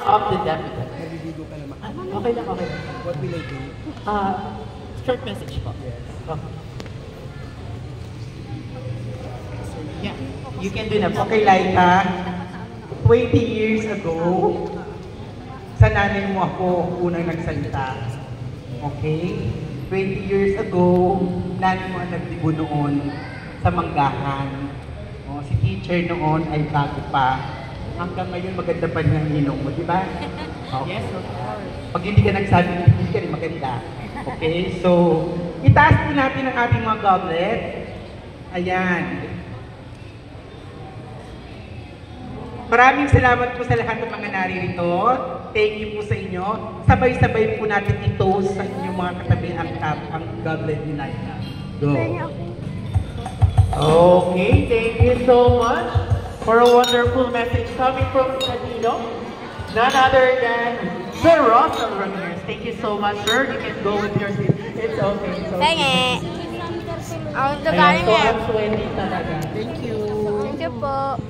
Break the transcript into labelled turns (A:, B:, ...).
A: Of the deputy.
B: Naliligo ka naman.
A: Okay lang, okay lang.
B: What will I do?
A: Short message po.
B: Yes.
A: Okay. Yeah, you can do that.
C: Okay, Laika. 20 years ago, sa nanay mo ako unang nagsalita. Okay? 20 years ago, nanay mo ang nagdibo noon sa manggahan. O, si teacher noon ay bago pa. Hanggang ngayon, maganda pa niya ang ninong mo, di ba? Okay.
A: Yes, of course.
C: Pag hindi ka nagsabi, hindi ka rin maganda. Okay? So, itaas po natin ang ating mga goblet. Ayan. Maraming salamat po sa lahat ng mga naririto. Thank you po sa inyo. Sabay-sabay po natin i-toast sa inyong mga katabi ang goblet ni Laika. Go.
A: Okay, thank you so much for a wonderful message coming from Canino. None other than Sir Russell Ramirez. Thank you so much, sir. You can go with your seat. It's okay, it's okay.
D: Penge. Ang
A: Ayan,
D: galing
A: so
D: eh.
A: ang swelly talaga. Thank you.
D: Thank you po.